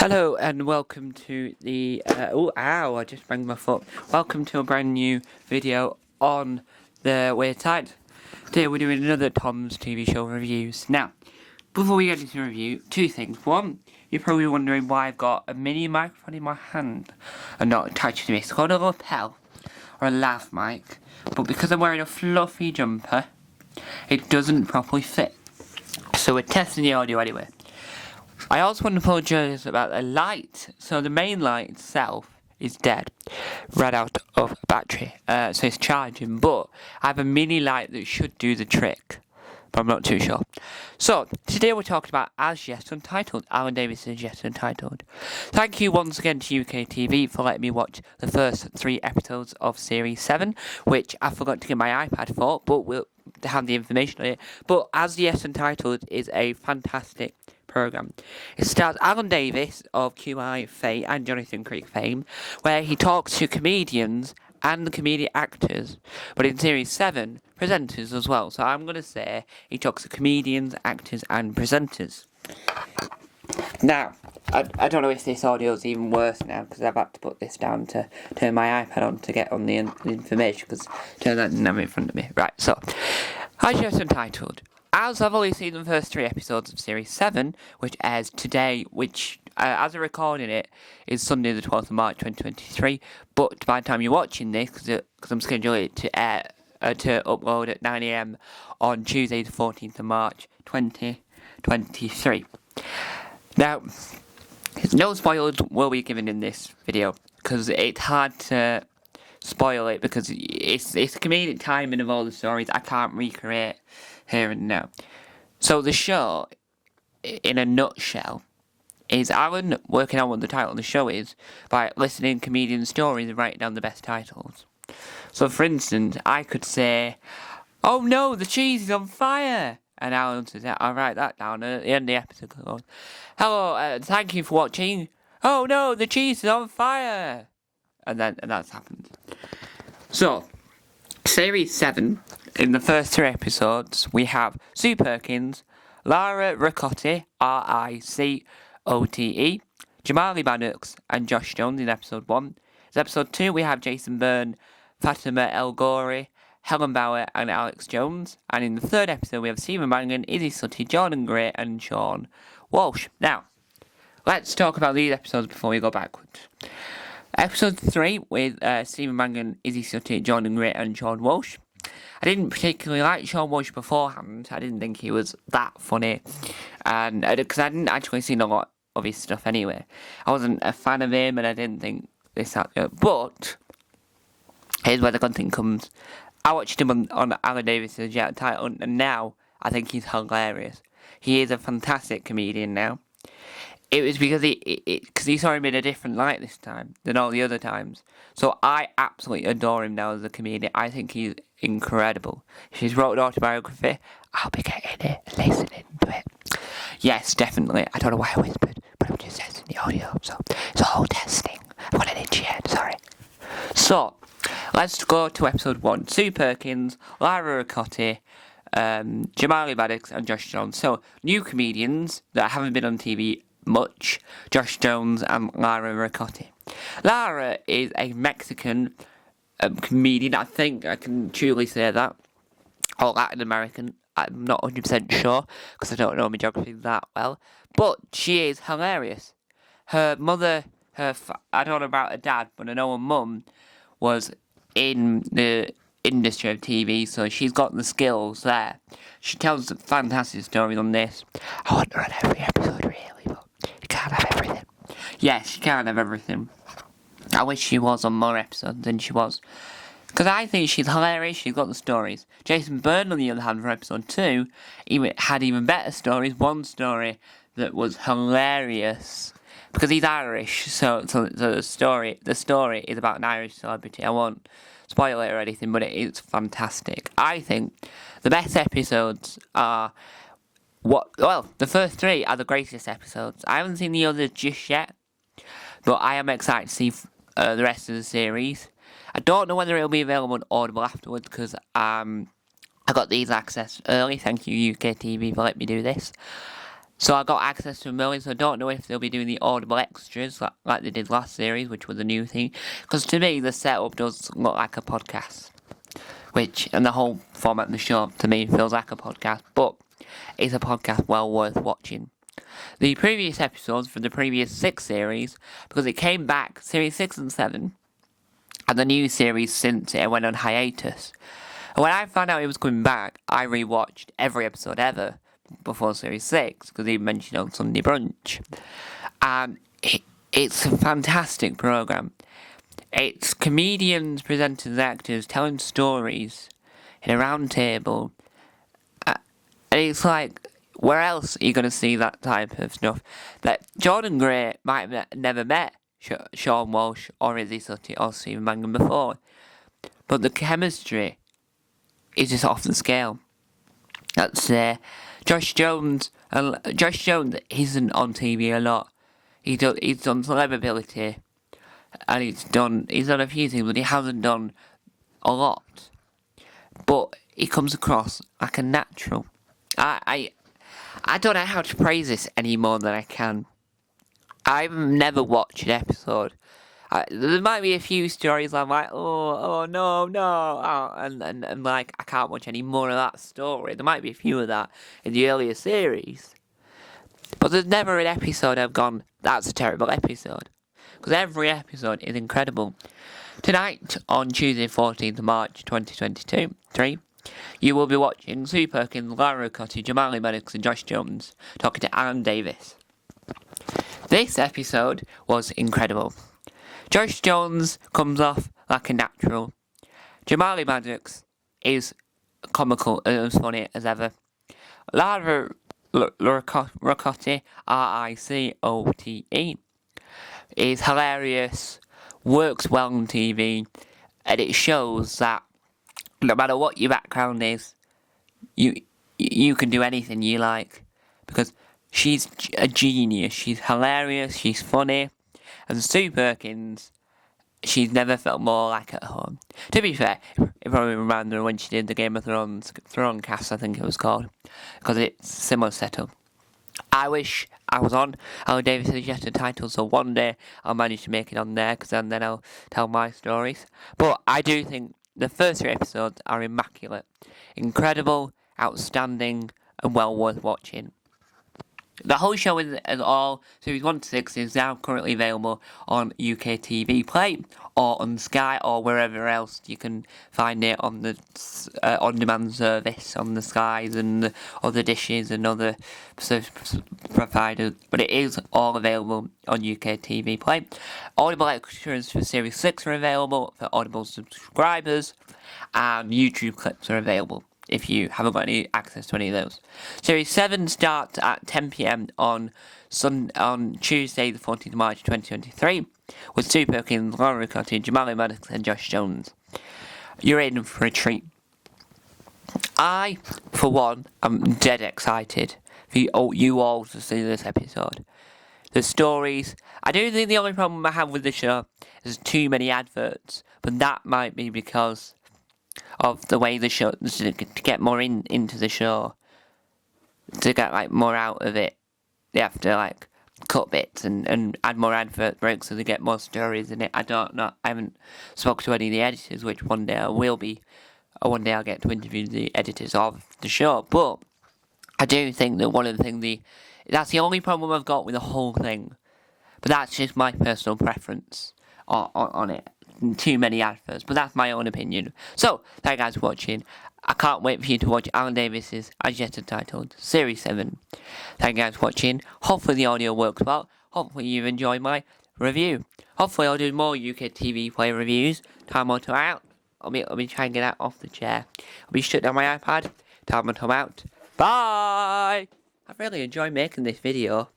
Hello and welcome to the, I just banged my foot. Welcome to a brand new video on the Weird Side. Today we're doing another Tom's TV show reviews. Now, before we get into the review, two things. One, you're probably wondering why I've got a mini microphone in my hand and not attached to me. It's called a lapel, or a lav mic, but because I'm wearing a fluffy jumper, it doesn't properly fit. So we're testing the audio anyway. I also want to apologise about the light. So the main light itself is dead, ran out of battery, so it's charging. But I have a mini light that should do the trick, but I'm not too sure. So today we're talking about As Yet Untitled, Alan Davis's Yet Untitled. Thank you once again to UK TV for letting me watch the first 3 episodes of Series 7, which I forgot to get my iPad for, but we'll have the information on it. But As Yet Untitled is a fantastic program. It stars Alan Davis of QI fame and Jonathan Creek fame, where he talks to comedians and the comedian actors, but in Series 7, presenters as well. So I'm going to say he talks to comedians, actors and presenters. Now, I don't know if this audio is even worse now, because I've had to put this down to turn my iPad on to get on the information, because turn that now in front of me. Right, so, As Yet Untitled. As I've only seen the first 3 episodes of Series 7, which airs today, which, as I'm recording it, is Sunday the 12th of March 2023, but by the time you're watching this, because I'm scheduling it to upload at 9 AM on Tuesday the 14th of March 2023. Now, no spoilers will be given in this video, because it's hard to spoil it, because it's a comedic timing of all the stories I can't recreate here and now. So the show, in a nutshell, is Alan working out what the title of the show is by listening to comedian stories and writing down the best titles. So for instance, I could say, "Oh no, the cheese is on fire!" And Alan says, "I'll write that down." And at the end of the episode goes, "Hello, thank you for watching. Oh no, the cheese is on fire!" And that's happened. So, Series 7, in the first 3 episodes, we have Sue Perkins, Lara Ricotti, Ricote, Jamali Maddox, and Josh Jones in episode 1. In episode 2, we have Jason Byrne, Fatima El Ghori, Helen Bauer, and Alex Jones. And in the 3rd episode, we have Stephen Mangan, Izzy Suttie, Jordan Gray, and Sean Walsh. Now, let's talk about these episodes before we go backwards. Episode 3 with Stephen Mangan, Izzy Suttie, Jordan Gray, and Sean Walsh. I didn't particularly like Sean Walsh beforehand. I didn't think he was that funny, and because I didn't actually see a lot of his stuff anyway. I wasn't a fan of him, and I didn't think this that good. But here's where the good thing comes. I watched him on Alan Davis's Yet Untitled, and now I think he's hilarious. He is a fantastic comedian now. It was because he saw him in a different light this time than all the other times. So I absolutely adore him now as a comedian. I think he's incredible. If he's wrote an autobiography, I'll be getting it and listening to it. Yes, definitely. I don't know why I whispered, but I'm just testing the audio. So it's all testing. I've got an itchy head, sorry. So, let's go to episode 1. Sue Perkins, Lara Ricotti, Jamali Maddox, and Josh Jones. So, new comedians that haven't been on TV much, Josh Jones and Lara Ricotti. Lara is a Mexican comedian, I think I can truly say that, or Latin American. I'm not 100% sure, because I don't know my geography that well, but she is hilarious. Her mother, I don't know about her dad, but I know her mum was in the industry of TV, so she's got the skills there. She tells fantastic stories on this. I want her on every episode, really, but you can't have everything. Yes, she can't have everything. I wish she was on more episodes than she was, because I think she's hilarious. She's got the stories. Jason Byrne, on the other hand, for episode 2, had even better stories. One story that was hilarious, because he's Irish, so the story is about an Irish celebrity. I won't spoil it or anything, but it is fantastic. I think the best episodes are the first 3 are the greatest episodes. I haven't seen the others just yet, but I am excited to see the rest of the series. I don't know whether it'll be available on Audible afterwards, because I got these access early. Thank you, UK TV, for letting me do this. So I got access to a million, so I don't know if they'll be doing the audible extras like they did last series, which was a new thing. Because to me, the setup does look like a podcast. And the whole format of the show, to me, feels like a podcast. But it's a podcast well worth watching. The previous episodes from the previous 6 series, because it came back, series 6 and 7, and the new series since it went on hiatus. And when I found out it was coming back, I rewatched every episode ever before series 6, because he mentioned on Sunday Brunch. And it's a fantastic programme. It's comedians, presenters, actors telling stories in a round table. And it's like, where else are you going to see that type of stuff? That Jordan Gray might have never met Sean Walsh or Izzy Sutty or Stephen Mangan before. But the chemistry is just off the scale. That's Josh Jones. Josh Jones isn't on TV a lot. He's done Celebrity, and he's done a few things, but he hasn't done a lot. But he comes across like a natural. I don't know how to praise this any more than I can. I've never watched an episode. There might be a few stories I'm like, no, and like I can't watch any more of that story. There might be a few of that in the earlier series, but there's never an episode I've gone, that's a terrible episode, because every episode is incredible. Tonight, on Tuesday 14th of March 2023, you will be watching Sue Perkins, Lara Cotti, Jamali Maddox and Josh Jones talking to Alan Davis. This episode was incredible. Josh Jones comes off like a natural. Jamali Maddox is comical and as funny as ever. Lara Ricotti, Ricote, is hilarious, works well on TV, and it shows that no matter what your background is, you can do anything you like, because she's a genius. She's hilarious, she's funny. And Sue Perkins, she's never felt more like at home. To be fair, it probably reminded her when she did the Game of Thrones cast, I think it was called, because it's a similar setup. I wish I was on Alan Davis' suggested title, so one day I'll manage to make it on there, because then I'll tell my stories. But I do think the first 3 episodes are immaculate, incredible, outstanding, and well worth watching. The whole show as all, series 1 to 6, is now currently available on UK TV Play, or on Sky, or wherever else you can find it on the on-demand service, on the Skies and the other dishes and other service providers. But it is all available on UK TV Play. Audible extras for Series 6 are available for Audible subscribers, and YouTube clips are available if you haven't got any access to any of those. Series 7 starts at 10 PM on Tuesday the 14th of March 2023 with Sue Perkins, Laura Ricotti, Jamali Maddox and Josh Jones. You're in for a treat. I, for one, am dead excited for you all to see this episode. The stories, I do think the only problem I have with the show is too many adverts, but that might be because of the way the show, to get more into the show, to get like more out of it, they have to like cut bits and add more advert breaks so they get more stories in it. I don't know, I haven't spoken to any of the editors, which one day I will be, or one day I'll get to interview the editors of the show, but I do think that one of the things, that's the only problem I've got with the whole thing, but that's just my personal preference on it. Too many adverts, but that's my own opinion. So, thank you guys for watching. I can't wait for you to watch Alan Davis's as yet Untitled Series 7. Thank you guys for watching. Hopefully the audio works well. Hopefully you've enjoyed my review. Hopefully I'll do more UK TV Play reviews. Time on to out. I'll be trying to get out off the chair. I'll be shut down my iPad. Time on to out. Bye! I've really enjoyed making this video.